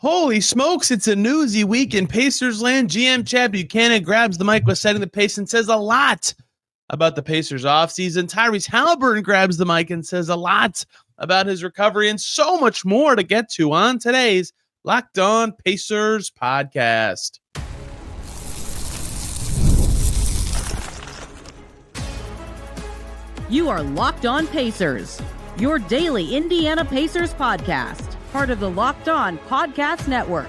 Holy smokes, it's a newsy week in Pacers land. GM Chad Buchanan grabs the mic with setting the pace and says a lot about the Pacers offseason. Tyrese Haliburton grabs the mic and says a lot about his recovery and so much more to get to on today's Locked On Pacers podcast. You are Locked On Pacers, your daily Indiana Pacers podcast. Part of the Locked On Podcast Network,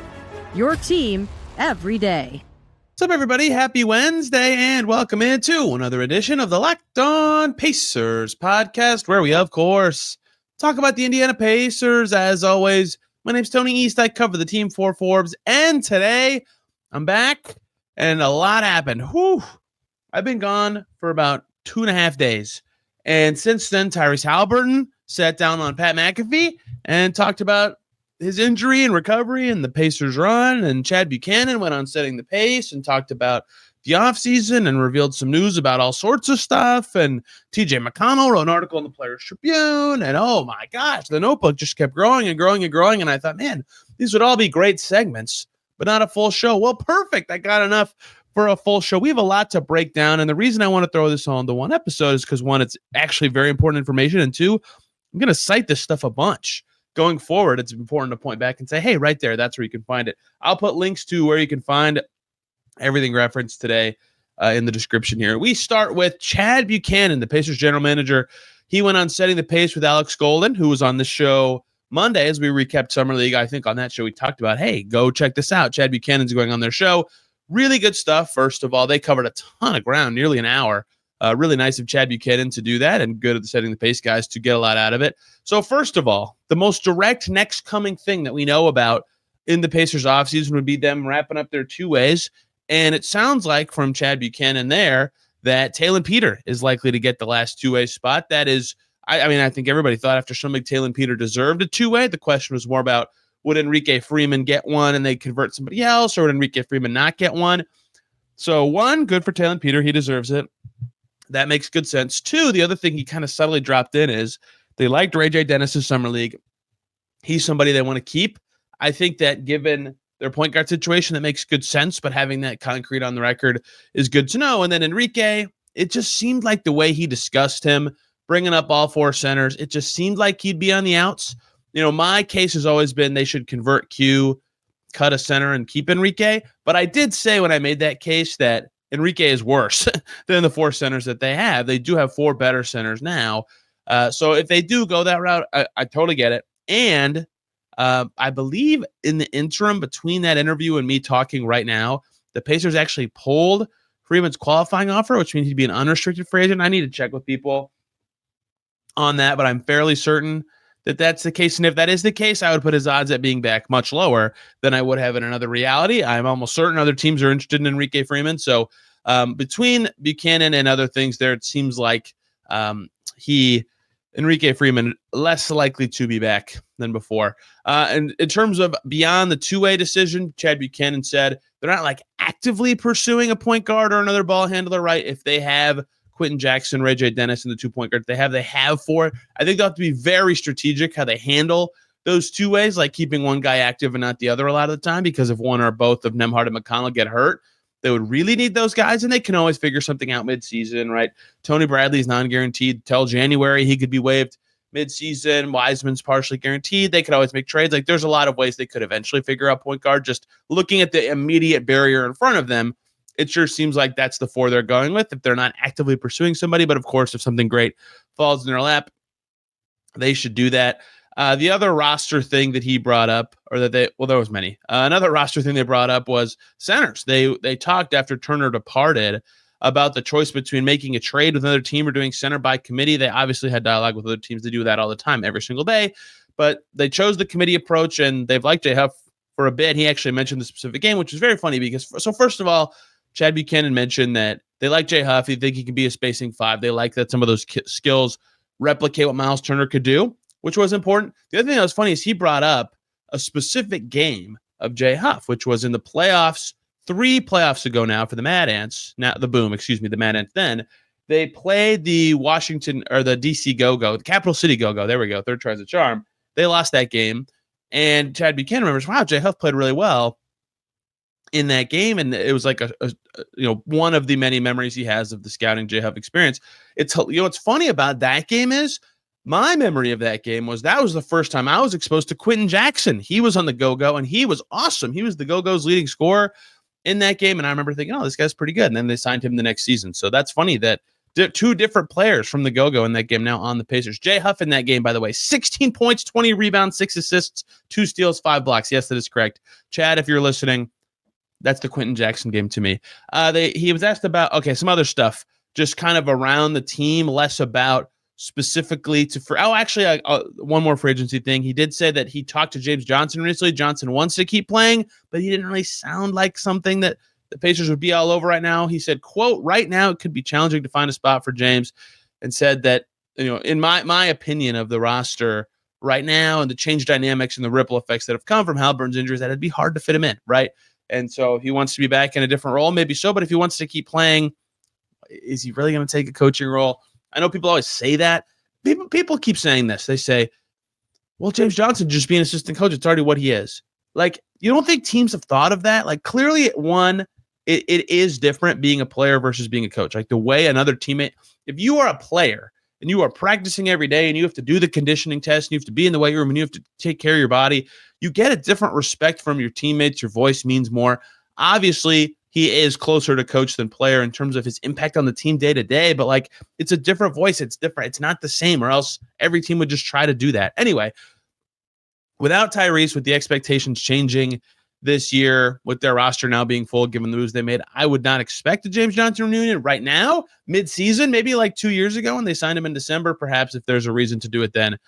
your team every day. What's up, everybody? Happy Wednesday, and welcome into another edition of the Locked On Pacers podcast, where we, of course, talk about the Indiana Pacers. As always, my name's Tony East. I cover the team for Forbes, and today I'm back, and a lot happened. Whew. I've been gone for about 2.5 days, and since then, Tyrese Haliburton sat down on Pat McAfee and talked about his injury and recovery and the Pacers run. And Chad Buchanan went on setting the pace and talked about the offseason and revealed some news about all sorts of stuff. And TJ McConnell wrote an article in the Players Tribune. And oh my gosh, the notebook just kept growing and growing and growing. And I thought, man, these would all be great segments, but not a full show. Well, perfect. I got enough for a full show. We have a lot to break down. And the reason I want to throw this all into one episode is because, one, it's actually very important information. And two, I'm going to cite this stuff a bunch. Going forward, it's important to point back and say, hey, right there, that's where you can find it. I'll put links to where you can find everything referenced today in the description here. We start with Chad Buchanan, the Pacers general manager. He went on setting the pace with Alex Golden, who was on the show Monday as we recapped Summer League. I think on that show we talked about, hey, go check this out. Chad Buchanan's going on their show. Really good stuff. First of all, they covered a ton of ground, nearly an hour. Really nice of Chad Buchanan to do that, and good at the setting the pace guys to get a lot out of it. So first of all, the most direct next coming thing that we know about in the Pacers offseason would be them wrapping up their two ways. And it sounds like from Chad Buchanan there that Taylor Peter is likely to get the last two-way spot. That is, I think everybody thought after Summer League Taylor Peter deserved a two-way. The question was more about, would Enrique Freeman get one and they convert somebody else, or would Enrique Freeman not get one? So one, good for Taylor Peter. He deserves it. That makes good sense. Two, the other thing he kind of subtly dropped in is they liked Ray J. Dennis's Summer League. He's somebody they want to keep. I think that given their point guard situation, that makes good sense, but having that concrete on the record is good to know. And then Enrique, it just seemed like the way he discussed him, bringing up all four centers, it just seemed like he'd be on the outs. You know, my case has always been they should convert Q, cut a center, and keep Enrique. But I did say when I made that case that Enrique is worse than the four centers that they have. They do have four better centers now. So if they do go that route, I totally get it. And I believe in the interim between that interview and me talking right now, the Pacers actually pulled Freeman's qualifying offer, which means he'd be an unrestricted free agent. I need to check with people on that, but I'm fairly certain that that's the case. And if that is the case, I would put his odds at being back much lower than I would have in another reality. I'm almost certain other teams are interested in Enrique Freeman. So between Buchanan and other things there, it seems like Enrique Freeman less likely to be back than before. And in terms of beyond the two-way decision, Chad Buchanan said they're not like actively pursuing a point guard or another ball handler, right? If they have Quentin Jackson, Ray J. Dennis, and the 2-point guard they have four. I think they'll have to be very strategic how they handle those two ways, like keeping one guy active and not the other a lot of the time, because if one or both of Nembhard and McConnell get hurt, they would really need those guys, and they can always figure something out midseason, right? Tony Bradley's non-guaranteed till January. He could be waived midseason. Wiseman's partially guaranteed. They could always make trades. Like, there's a lot of ways they could eventually figure out point guard. Just looking at the immediate barrier in front of them, it sure seems like that's the four they're going with if they're not actively pursuing somebody. But, of course, if something great falls in their lap, they should do that. The other roster thing that he brought up, or that there was many. Another roster thing they brought up was centers. They talked after Turner departed about the choice between making a trade with another team or doing center by committee. They obviously had dialogue with other teams. They do that all the time, every single day. But they chose the committee approach, and they've liked J. Huff for a bit. He actually mentioned the specific game, which is very funny because, so first of all, Chad Buchanan mentioned that they like J. Huff. They think he can be a spacing five. They like that some of those skills replicate what Miles Turner could do, which was important. The other thing that was funny is he brought up a specific game of J. Huff, which was in the playoffs 3 playoffs ago now for the Mad Ants. Now the Mad Ants. Then they played the Washington or the DC Go-Go, the Capital City Go-Go. There we go. Third tries the charm. They lost that game. And Chad Buchanan remembers, wow, Jay Huff played really well in that game. And it was like one of the many memories he has of the scouting Jay Huff experience. It's, what's funny about that game is my memory of that game was that was the first time I was exposed to Quentin Jackson. He was on the Go-Go and he was awesome. He was the Go-Go's leading scorer in that game. And I remember thinking, oh, this guy's pretty good. And then they signed him the next season. So that's funny that two different players from the Go-Go in that game now on the Pacers. Jay Huff in that game, by the way, 16 points, 20 rebounds, 6 assists, 2 steals, 5 blocks. Yes, that is correct. Chad, if you're listening, that's the Quentin Jackson game to me. He was asked about, some other stuff, just kind of around the team, less about specifically one more free agency thing. He did say that he talked to James Johnson recently. Johnson wants to keep playing, but he didn't really sound like something that the Pacers would be all over right now. He said, quote, right now it could be challenging to find a spot for James, and said that, in my opinion of the roster right now and the change dynamics and the ripple effects that have come from Haliburton's injuries, that it'd be hard to fit him in, right? And so if he wants to be back in a different role, maybe so. But if he wants to keep playing, is he really going to take a coaching role? I know people always say that. People keep saying this. They say, well, James Johnson just being an assistant coach, it's already what he is. Like, you don't think teams have thought of that? Like, clearly, it is different being a player versus being a coach. Like, the way another teammate, if you are a player and you are practicing every day and you have to do the conditioning test and you have to be in the weight room and you have to take care of your body, you get a different respect from your teammates. Your voice means more. Obviously, he is closer to coach than player in terms of his impact on the team day to day, but like, it's a different voice. It's different. It's not the same, or else every team would just try to do that. Anyway, without Tyrese, with the expectations changing this year, with their roster now being full, given the moves they made, I would not expect a James Johnson reunion right now, mid-season, maybe like 2 years ago when they signed him in December. Perhaps if there's a reason to do it then,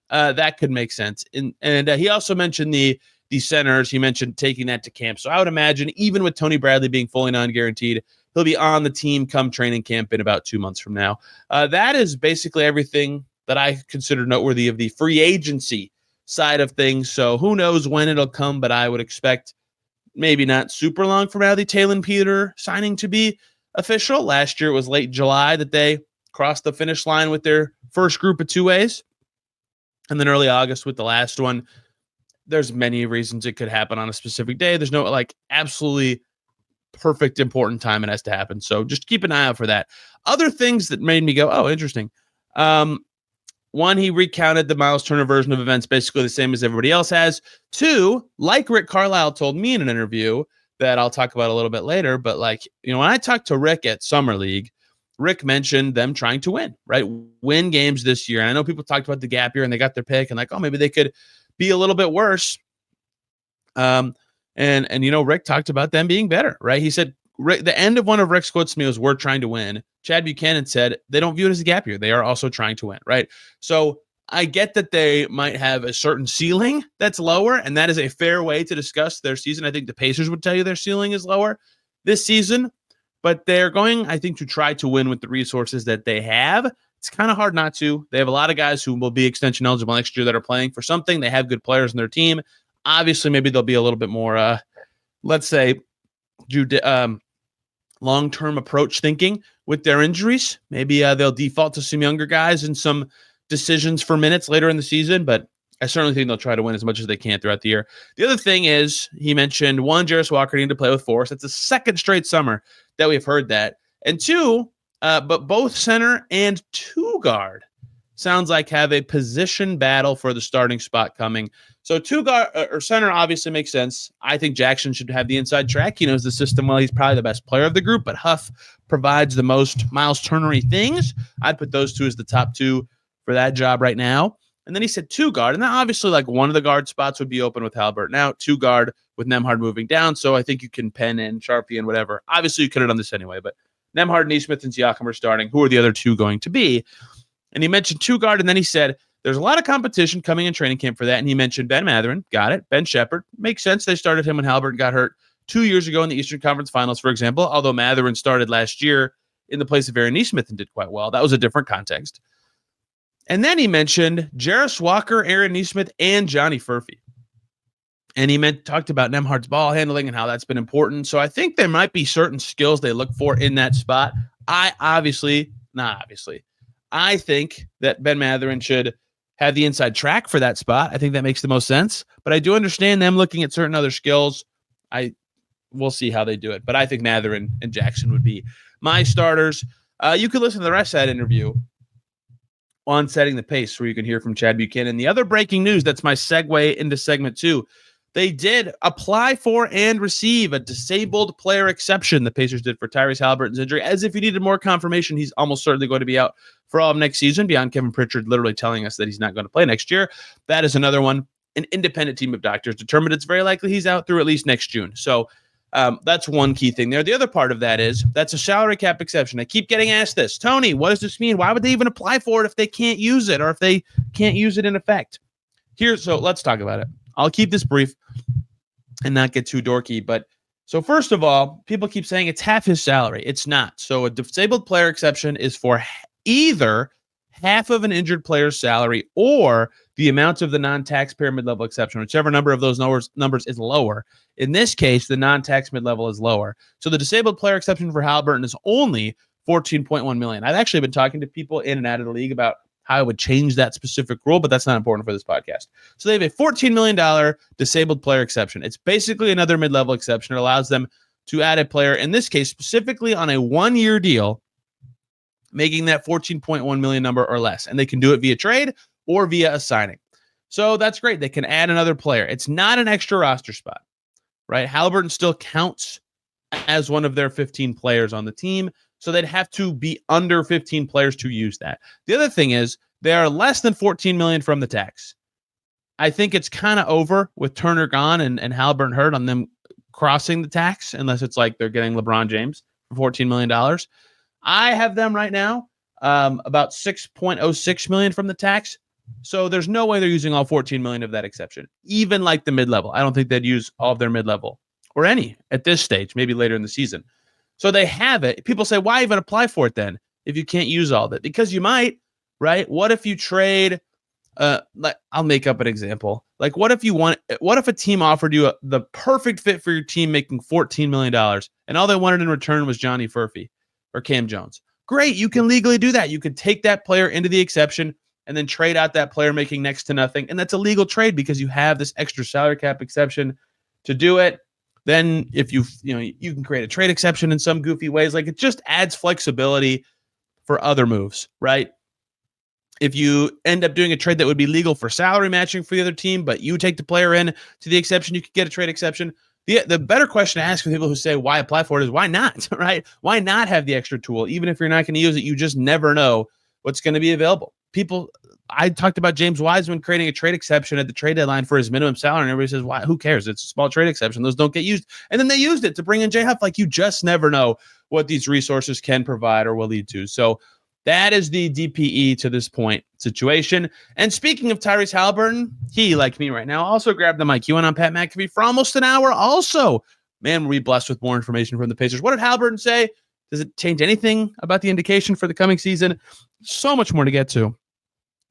that could make sense. And he also mentioned the centers. He mentioned taking that to camp. So I would imagine, even with Tony Bradley being fully non-guaranteed, he'll be on the team come training camp in about 2 months from now. That is basically everything that I consider noteworthy of the free agency side of things. So who knows when it'll come, but I would expect maybe not super long from now the Taylor Peter signing to be official. Last year it was late July that they crossed the finish line with their first group of two-ways, and then early August with the last one. There's many reasons it could happen on a specific day. There's no absolutely perfect important time it has to happen. So just keep an eye out for that. Other things that made me go, oh, interesting. One, he recounted the Miles Turner version of events, basically the same as everybody else has. Two, like Rick Carlisle told me in an interview that I'll talk about a little bit later, but when I talked to Rick at Summer League, Rick mentioned them trying to win, right? Win games this year. And I know people talked about the gap year and they got their pick and maybe they could be a little bit worse. And Rick talked about them being better, right? He said, the end of one of Rick's quotes to me was, we're trying to win. Chad Buchanan said they don't view it as a gap year. They are also trying to win, right? So I get that they might have a certain ceiling that's lower, and that is a fair way to discuss their season. I think the Pacers would tell you their ceiling is lower this season, but they're going, I think, to try to win with the resources that they have. It's kind of hard not to. They have a lot of guys who will be extension eligible next year that are playing for something. They have good players in their team. Obviously, maybe they'll be a little bit more, let's say, long-term approach thinking with their injuries. Maybe they'll default to some younger guys and some decisions for minutes later in the season, but I certainly think they'll try to win as much as they can throughout the year. The other thing is, he mentioned, one, Jarris Walker needed to play with force. That's the second straight summer that we've heard that. And two, but both center and two guard sounds like have a position battle for the starting spot coming. So two guard or center obviously makes sense. I think Jackson should have the inside track. He knows the system well. He's probably the best player of the group, but Huff provides the most Miles Turner-y things. I'd put those two as the top two for that job right now. And then he said two guard, and then obviously one of the guard spots would be open with Haliburton. Now two guard with Nembhard moving down, so I think you can pen in Sharpie and whatever. Obviously you could have done this anyway, but Nembhard, Nesmith, and Siakam are starting. Who are the other two going to be? And he mentioned two guard, and then he said there's a lot of competition coming in training camp for that. And he mentioned Ben Mathurin. Got it. Ben Shepherd. Makes sense. They started him when Haliburton got hurt 2 years ago in the Eastern Conference Finals, for example, although Mathurin started last year in the place of Aaron Nesmith and did quite well. That was a different context. And then he mentioned Jarris Walker, Aaron Nesmith, and Johnny Furphy. And he talked about Nembhard's ball handling and how that's been important. So I think there might be certain skills they look for in that spot. I think that Ben Mathurin should have the inside track for that spot. I think that makes the most sense. But I do understand them looking at certain other skills. We'll see how they do it. But I think Mathurin and Jackson would be my starters. You can listen to the rest of that interview on Setting the Pace, where you can hear from Chad Buchanan. The other breaking news, that's my segue into segment 2. They did apply for and receive a disabled player exception. The Pacers did for Tyrese Haliburton's injury. As if you needed more confirmation, he's almost certainly going to be out for all of next season, beyond Kevin Pritchard literally telling us that he's not going to play next year. That is another one. An independent team of doctors determined it's very likely he's out through at least next June. So that's one key thing there. The other part of that is that's a salary cap exception. I keep getting asked this. Tony, what does this mean? Why would they even apply for it if they can't use it, or if they can't use it in effect? So let's talk about it. I'll keep this brief and not get too dorky. But so first of all, people keep saying it's half his salary. It's not. So a disabled player exception is for either half of an injured player's salary or the amount of the non-taxpayer mid-level exception, whichever number of those numbers is lower. In this case, the non-tax mid-level is lower. So the disabled player exception for Haliburton is only $14.1 million. I've actually been talking to people in and out of the league about how I would change that specific rule, but that's not important for this podcast. So they have a $14 million disabled player exception. It's basically another mid-level exception. It allows them to add a player, in this case, specifically on a one-year deal, making that $14.1 million number or less. And they can do it via trade or via a signing. So that's great. They can add another player. It's not an extra roster spot, right? Haliburton still counts as one of their 15 players on the team. So they'd have to be under 15 players to use that. The other thing is they are less than $14 million from the tax. I think it's kind of over with Turner gone and Haliburton hurt on them crossing the tax, unless it's like they're getting LeBron James for $14 million. I have them right now about $6.06 million from the tax. So there's no way they're using all $14 million of that exception, even like the mid-level. I don't think they'd use all of their mid-level or any at this stage, maybe later in the season. So they have it. People say, why even apply for it then if you can't use all of it? Because you might, right? What if you trade, like I'll make up an example. Like what if a team offered you the perfect fit for your team making $14 million and all they wanted in return was Johnny Furphy or Cam Jones? Great. You can legally do that. You could take that player into the exception and then trade out that player making next to nothing. And that's a legal trade because you have this extra salary cap exception to do it. Then if you can create a trade exception in some goofy ways. Like it just adds flexibility for other moves, right? If you end up doing a trade that would be legal for salary matching for the other team, but you take the player in to the exception, you could get a trade exception. The better question to ask for people who say why apply for it is why not, right? Why not have the extra tool? Even if you're not going to use it, you just never know what's going to be available. I talked about James Wiseman creating a trade exception at the trade deadline for his minimum salary, and everybody says, why? Who cares? It's a small trade exception. Those don't get used. And then they used it to bring in J Huff. Like you just never know what these resources can provide or will lead to. So that is the DPE to this point situation. And speaking of Tyrese Haliburton, he, like me right now, also grabbed the mic. He went on Pat McAfee for almost an hour. Also, man, we're blessed with more information from the Pacers. What did Haliburton say? Does it change anything about the indication for the coming season? So much more to get to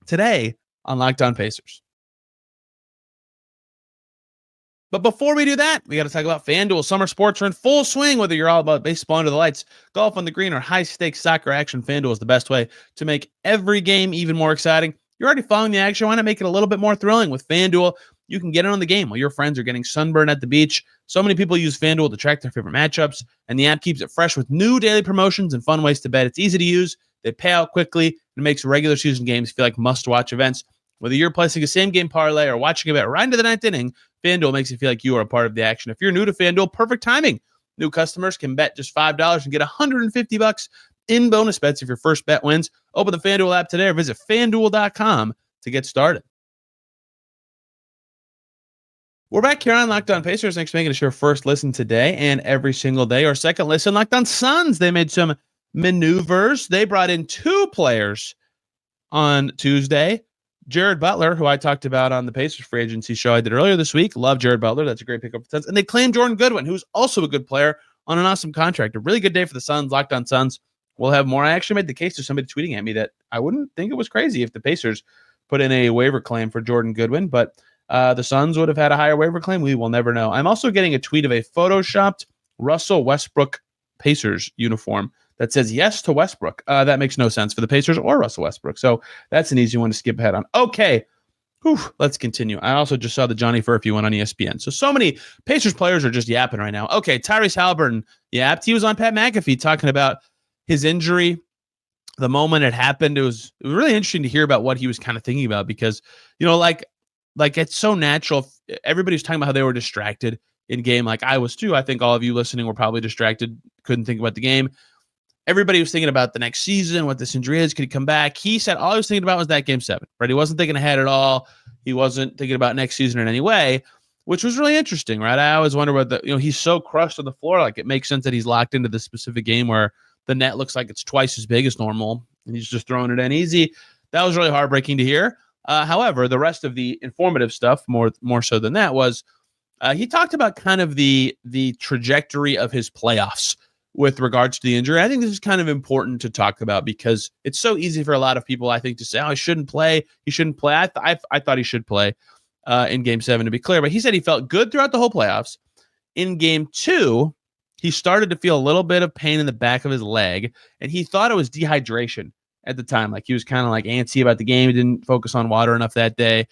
today on Locked On Pacers. But before we do that, we got to talk about FanDuel. Summer sports are in full swing, whether you're all about baseball under the lights, golf on the green, or high-stakes soccer action. FanDuel is the best way to make every game even more exciting. You're already following the action. Why not make it a little bit more thrilling? With FanDuel, you can get in on the game while your friends are getting sunburned at the beach. So many people use FanDuel to track their favorite matchups, and the app keeps it fresh with new daily promotions and fun ways to bet. It's easy to use. They pay out quickly, and it makes regular season games feel like must-watch events. Whether you're placing a same-game parlay or watching a bet right into the ninth inning, FanDuel makes you feel like you are a part of the action. If you're new to FanDuel, perfect timing. New customers can bet just $5 and get $150 in bonus bets if your first bet wins. Open the FanDuel app today or visit FanDuel.com to get started. We're back here on Locked On Pacers. Thanks for making us your first listen today and every single day. Or second listen, Locked On Suns. They made some maneuvers. They brought in two players on Tuesday. Jared Butler, who I talked about on the Pacers free agency show I did earlier this week. Love Jared Butler. That's a great pickup for the Suns. And they claimed Jordan Goodwin, who's also a good player on an awesome contract. A really good day for the Suns. Locked On Suns. We'll have more. I actually made the case to somebody tweeting at me that I wouldn't think it was crazy if the Pacers put in a waiver claim for Jordan Goodwin, but the Suns would have had a higher waiver claim. We will never know. I'm also getting a tweet of a photoshopped Russell Westbrook Pacers uniform that says yes to Westbrook. That makes no sense for the Pacers or Russell Westbrook. So that's an easy one to skip ahead on. Okay. Whew, let's continue. I also just saw the Johnny Furphy one on ESPN. So many Pacers players are just yapping right now. Okay, Tyrese Haliburton yapped. He was on Pat McAfee talking about his injury, the moment it happened. It was really interesting to hear about what he was kind of thinking about because, like it's so natural. Everybody's talking about how they were distracted in game. Like I was too. I think all of you listening were probably distracted, couldn't think about the game. Everybody was thinking about the next season, what this injury is, could he come back? He said all he was thinking about was that game 7, right? He wasn't thinking ahead at all. He wasn't thinking about next season in any way, which was really interesting, right? I always wonder what he's so crushed on the floor. Like it makes sense that he's locked into this specific game where the net looks like it's twice as big as normal and he's just throwing it in easy. That was really heartbreaking to hear. However, the rest of the informative stuff, more so than that, was he talked about kind of the trajectory of his playoffs with regards to the injury. I think this is kind of important to talk about because it's so easy for a lot of people, I think, to say, he shouldn't play. He shouldn't play. I thought he should play in game 7, to be clear. But he said he felt good throughout the whole playoffs. In game 2, he started to feel a little bit of pain in the back of his leg, and he thought it was dehydration at the time. Like he was kind of like antsy about the game. He didn't focus on water enough that day.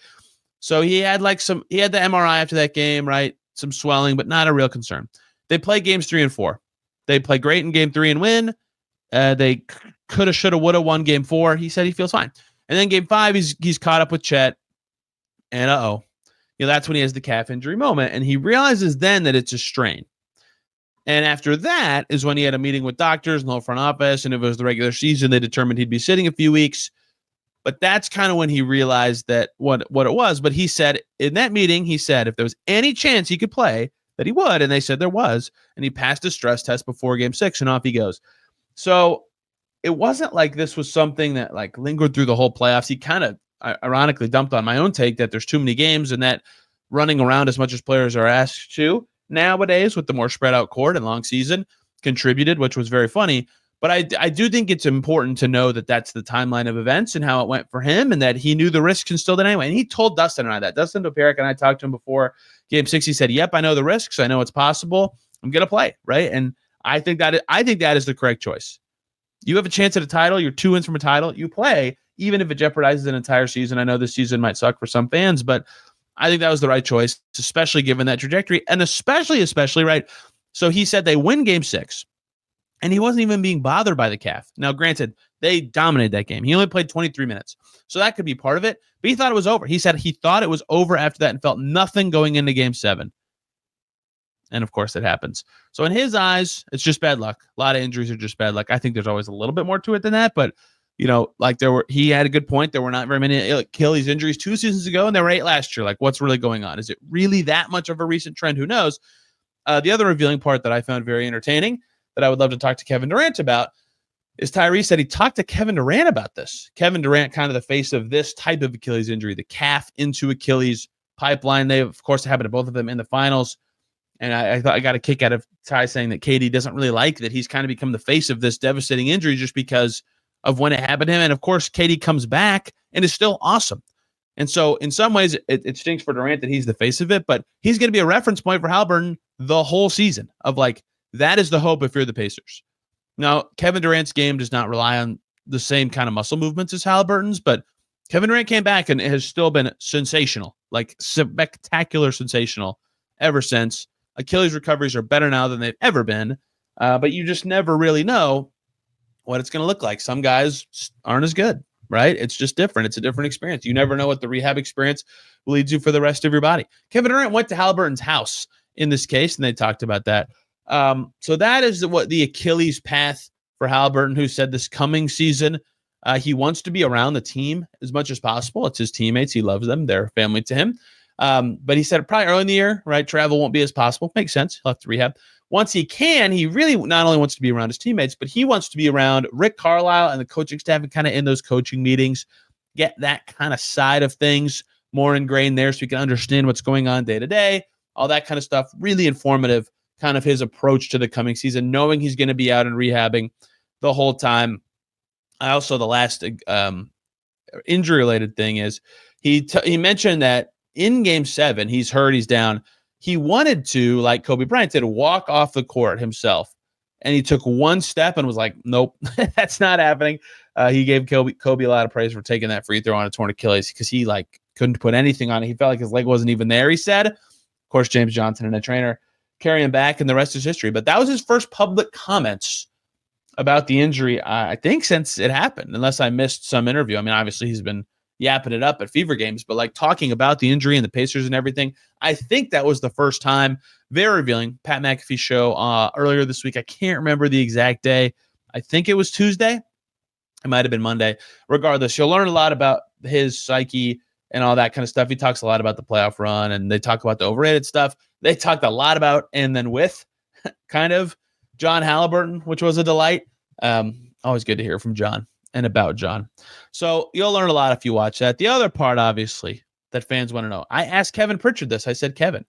So he had the MRI after that game, right? Some swelling, but not a real concern. They play games 3 and 4. They play great in game 3 and win. They coulda, shoulda, woulda won game 4. He said he feels fine. And then game 5, he's caught up with Chet. And that's when he has the calf injury moment. And he realizes then that it's a strain. And after that is when he had a meeting with doctors in the whole front office. And if it was the regular season, they determined he'd be sitting a few weeks. But that's kind of when he realized that what it was. But he said in that meeting, if there was any chance he could play, that he would, and they said there was, and he passed a stress test before game 6, and off he goes. So it wasn't like this was something that like lingered through the whole playoffs. He kind of ironically dumped on my own take that there's too many games and that running around as much as players are asked to nowadays with the more spread out court and long season contributed, which was very funny. But I do think it's important to know that that's the timeline of events and how it went for him and that he knew the risks and still did anyway. And he told Dustin and I that. Dustin Dopirak and I talked to him before game 6. He said, yep, I know the risks. I know it's possible. I'm going to play, right? And I think that is the correct choice. You have a chance at a title. You're 2 wins from a title. You play, even if it jeopardizes an entire season. I know this season might suck for some fans, but I think that was the right choice, especially given that trajectory. And especially, right? So he said they win game 6. And he wasn't even being bothered by the calf. Now, granted, they dominated that game. He only played 23 minutes. So that could be part of it. But he thought it was over. He said he thought it was over after that and felt nothing going into game 7. And, of course, it happens. So in his eyes, it's just bad luck. A lot of injuries are just bad luck. I think there's always a little bit more to it than that. But, he had a good point. There were not very many Achilles injuries 2 seasons ago, and there were 8 last year. Like, what's really going on? Is it really that much of a recent trend? Who knows? The other revealing part that I found very entertaining that I would love to talk to Kevin Durant about is Tyrese said he talked to Kevin Durant about this. Kevin Durant, kind of the face of this type of Achilles injury, the calf into Achilles pipeline. They, of course, happened to both of them in the finals. And I thought I got a kick out of Ty saying that KD doesn't really like that he's kind of become the face of this devastating injury just because of when it happened to him. And, of course, KD comes back and is still awesome. And so in some ways, it stinks for Durant that he's the face of it, but he's going to be a reference point for Haliburton the whole season of like, that is the hope if you're the Pacers. Now, Kevin Durant's game does not rely on the same kind of muscle movements as Haliburton's, but Kevin Durant came back and it has still been sensational, like spectacular sensational ever since. Achilles recoveries are better now than they've ever been, but you just never really know what it's going to look like. Some guys aren't as good, right? It's just different. It's a different experience. You never know what the rehab experience will lead to for the rest of your body. Kevin Durant went to Haliburton's house in this case, and they talked about that. So that is what the Achilles path for Haliburton, who said this coming season, he wants to be around the team as much as possible. It's his teammates. He loves them. They're family to him. But he said probably early in the year, right? Travel won't be as possible. Makes sense. He'll have to rehab. Once he can, he really not only wants to be around his teammates, but he wants to be around Rick Carlisle and the coaching staff and kind of in those coaching meetings, get that kind of side of things more ingrained there so he can understand what's going on day to day, all that kind of stuff. Really informative, kind of his approach to the coming season, knowing he's going to be out and rehabbing the whole time. Also, the last injury-related thing is he mentioned that in Game 7, he's hurt, he's down. He wanted to, like Kobe Bryant did, walk off the court himself and he took one step and was like, nope, that's not happening. He gave Kobe a lot of praise for taking that free throw on a torn Achilles because he couldn't put anything on it. He felt like his leg wasn't even there, he said. Of course, James Johnson and a trainer carry him back, and the rest is history. But that was his first public comments about the injury, I think, since it happened, unless I missed some interview. I mean, obviously, he's been yapping it up at Fever Games, but talking about the injury and the Pacers and everything, I think that was the first time. Very revealing. Pat McAfee Show earlier this week. I can't remember the exact day. I think it was Tuesday. It might have been Monday. Regardless, you'll learn a lot about his psyche and all that kind of stuff. He talks a lot about the playoff run, and they talk about the overrated stuff. They talked a lot about, and then with, kind of, John Haliburton, which was a delight. Always good to hear from John and about John. So you'll learn a lot if you watch that. The other part, obviously, that fans want to know. I asked Kevin Pritchard this. I said, Kevin,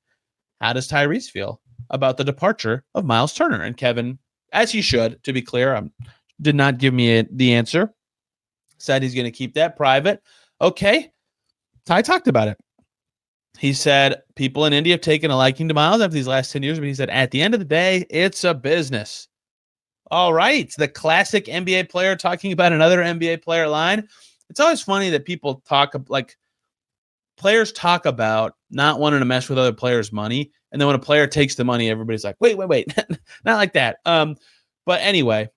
how does Tyrese feel about the departure of Miles Turner? And Kevin, as he should, to be clear, did not give me the answer. Said he's going to keep that private. Okay. Ty talked about it. He said people in India have taken a liking to Miles after these last 10 years, but he said at the end of the day, it's a business. All right. The classic NBA player talking about another NBA player line. It's always funny that people players talk about not wanting to mess with other players' money. And then when a player takes the money, everybody's like, wait, not like that. But anyway,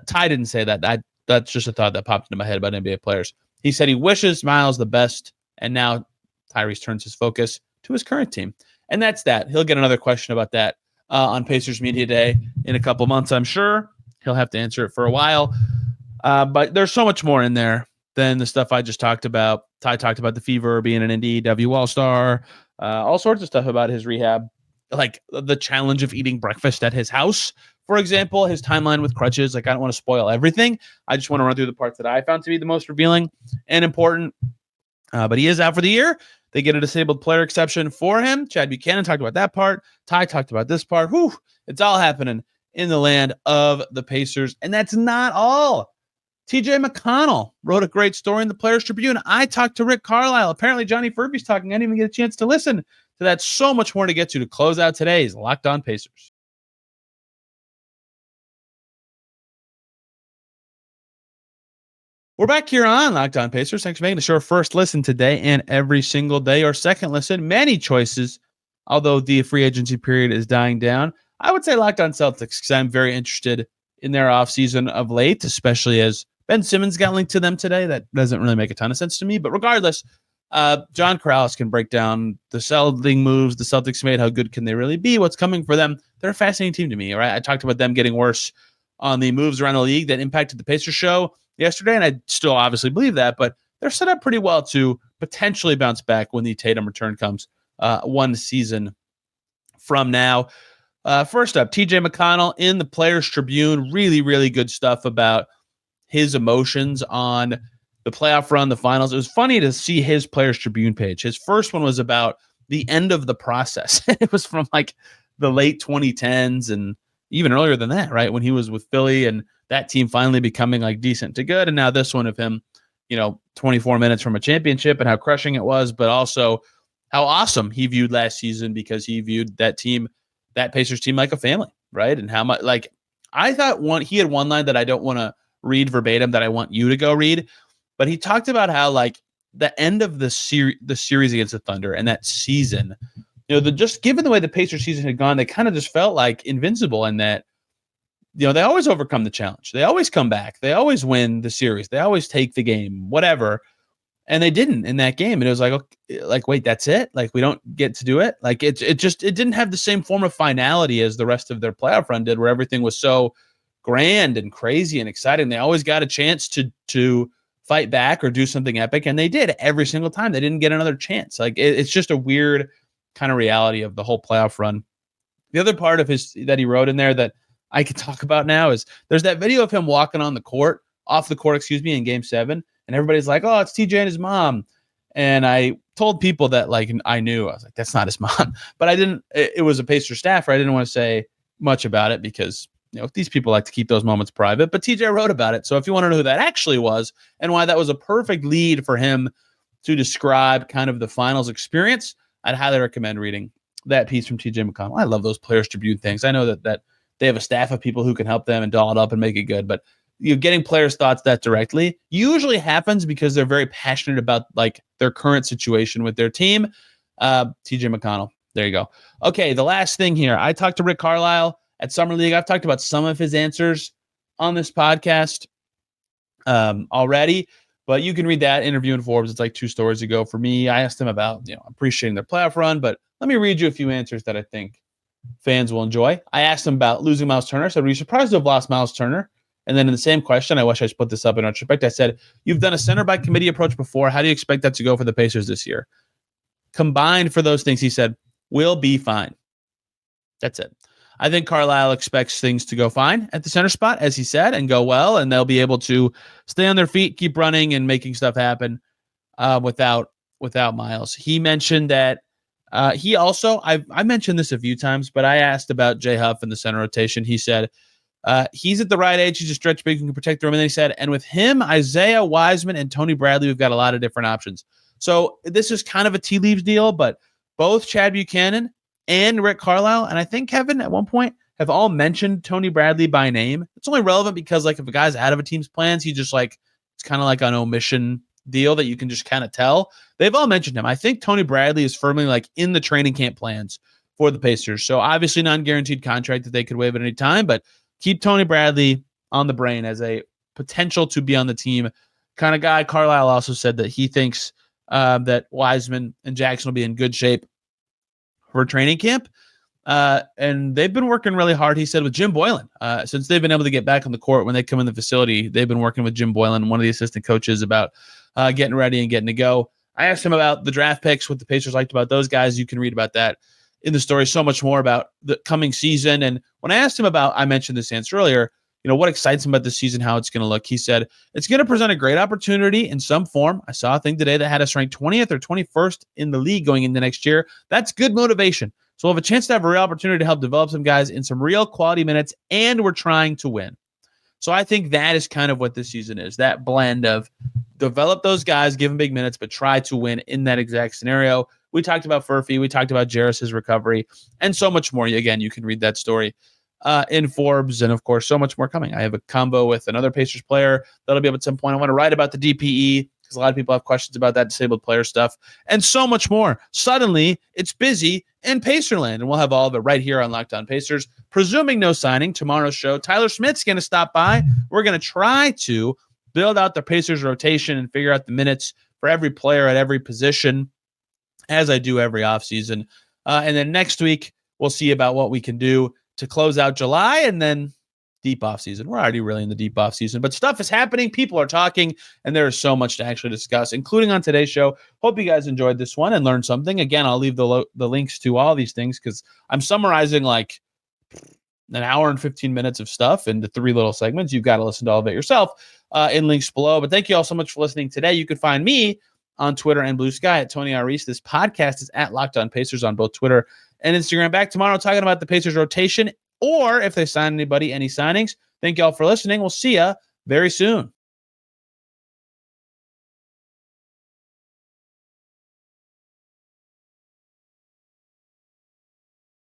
Ty didn't say that. That's just a thought that popped into my head about NBA players. He said he wishes Miles the best, and now Tyrese turns his focus to his current team. And that's that. He'll get another question about that on Pacers Media Day in a couple months, I'm sure. He'll have to answer it for a while. But there's so much more in there than the stuff I just talked about. Ty talked about the fever, being an Indy, W All-Star, all sorts of stuff about his rehab, like the challenge of eating breakfast at his house, for example, his timeline with crutches. I don't want to spoil everything. I just want to run through the parts that I found to be the most revealing and important. But he is out for the year. They get a disabled player exception for him. Chad Buchanan talked about that part. Ty talked about this part. Whew, it's all happening in the land of the Pacers. And that's not all. TJ McConnell wrote a great story in the Players Tribune. I talked to Rick Carlisle. Apparently, Johnny Furby's talking. I didn't even get a chance to listen to that. So much more to get to close out today's Locked On Pacers. We're back here on Locked On Pacers. Thanks for making the show first listen today and every single day, or second listen. Many choices, although the free agency period is dying down. I would say Locked On Celtics because I'm very interested in their offseason of late, especially as Ben Simmons got linked to them today. That doesn't really make a ton of sense to me. But regardless, John Corrales can break down the selling moves the Celtics made. How good can they really be? What's coming for them? They're a fascinating team to me. All right, I talked about them getting worse on the moves around the league that impacted the Pacers show yesterday, and I still obviously believe that, but they're set up pretty well to potentially bounce back when the Tatum return comes one season from now. First up, TJ McConnell in the Players Tribune. Really, really good stuff about his emotions on the playoff run, the finals. It was funny to see his Players Tribune page. His first one was about the end of the process. It was from the late 2010s and even earlier than that, right? When he was with Philly and that team finally becoming decent to good. And now this one of him, 24 minutes from a championship and how crushing it was, but also how awesome he viewed last season because he viewed that team, that Pacers team, like a family, right? And how much, I thought he had one line that I don't want to read verbatim that I want you to go read, but he talked about how the end of the series against the Thunder and that season, just given the way the Pacers season had gone, they kind of just felt like invincible in that, they always overcome the challenge. They always come back. They always win the series. They always take the game, whatever. And they didn't in that game. And it was wait, that's it? We don't get to do it? It didn't have the same form of finality as the rest of their playoff run did, where everything was so grand and crazy and exciting. They always got a chance to fight back or do something epic. And they did every single time. They didn't get another chance. It's just a weird kind of reality of the whole playoff run. The other part of that he wrote in there that I could talk about now is there's that video of him walking off the court, in Game 7. And everybody's like, oh, it's TJ and his mom. And I told people that I knew. I was like, that's not his mom. But I didn't. It was a Pacer staffer. I didn't want to say much about it because these people like to keep those moments private. But TJ wrote about it. So if you want to know who that actually was and why that was a perfect lead for him to describe kind of the finals experience, I'd highly recommend reading that piece from TJ McConnell. I love those Players Tribune things. I know that they have a staff of people who can help them and doll it up and make it good. But getting players' thoughts that directly usually happens because they're very passionate about like their current situation with their team. TJ McConnell. There you go. Okay, the last thing here. I talked to Rick Carlisle at Summer League. I've talked about some of his answers on this podcast already, but you can read that interview in Forbes. It's like 2 stories ago. For me, I asked him about appreciating their playoff run, but let me read you a few answers that I think fans will enjoy. I asked him about losing Miles Turner. I said, were you surprised to have lost Miles Turner? And then in the same question, I wish I put this up in retrospect. I said, you've done a center by committee approach before. How do you expect that to go for the Pacers this year? Combined for those things, he said, we'll be fine. That's it. I think Carlisle expects things to go fine at the center spot, as he said, and go well, and they'll be able to stay on their feet, keep running, and making stuff happen without Miles. He mentioned that he also, I mentioned this a few times, but I asked about Jay Huff in the center rotation. He said, he's at the right age. He's a stretch big and can protect the rim. And then he said, and with him, Isaiah Wiseman and Tony Bradley, we've got a lot of different options. So this is kind of a tea leaves deal, but both Chad Buchanan and Rick Carlisle, and I think Kevin at one point, have all mentioned Tony Bradley by name. It's only relevant because like if a guy's out of a team's plans, he just like, it's kind of like an omission deal that you can just kind of tell. They've all mentioned him. I think Tony Bradley is firmly like in the training camp plans for the Pacers. So obviously non-guaranteed contract that they could waive at any time, but keep Tony Bradley on the brain as a potential to be on the team kind of guy. Carlisle also said that he thinks that Wiseman and Jackson will be in good shape for training camp. And they've been working really hard, he said, with Jim Boylan. Since they've been able to get back on the court when they come in the facility, they've been working with Jim Boylan, one of the assistant coaches, about getting ready and getting to go. I asked him about the draft picks, what the Pacers liked about those guys. You can read about that in the story, so much more about the coming season. And when I asked him about, I mentioned this answer earlier, what excites him about this season, how it's going to look, he said, it's going to present a great opportunity in some form. I saw a thing today that had us ranked 20th or 21st in the league going into next year. That's good motivation. So we'll have a chance to have a real opportunity to help develop some guys in some real quality minutes, and we're trying to win. So I think that is kind of what this season is, that blend of develop those guys, give them big minutes, but try to win in that exact scenario. We talked about Furphy. We talked about Jarris's recovery and so much more. Again, you can read that story in Forbes, and of course, so much more coming. I have a combo with another Pacers player that'll be up at some point. I want to write about the DPE because a lot of people have questions about that disabled player stuff and so much more. Suddenly, it's busy in Pacerland, and we'll have all of it right here on Locked On Pacers. Presuming no signing, tomorrow's show, Tyler Smith's going to stop by. We're going to try to build out the Pacers rotation and figure out the minutes for every player at every position, as I do every offseason. And then next week, we'll see about what we can do to close out July and then deep offseason. We're already really in the deep offseason, but stuff is happening. People are talking, and there is so much to actually discuss, including on today's show. Hope you guys enjoyed this one and learned something. Again, I'll leave the links to all these things because I'm summarizing like an hour and 15 minutes of stuff into 3 little segments. You've got to listen to all of it yourself in links below. But thank you all so much for listening today. You can find me on Twitter and Blue Sky at Tony R. Reese. This podcast is at Locked On Pacers on both Twitter and Instagram. Back tomorrow talking about the Pacers rotation, or if they sign anybody, any signings. Thank you all for listening. We'll see you very soon.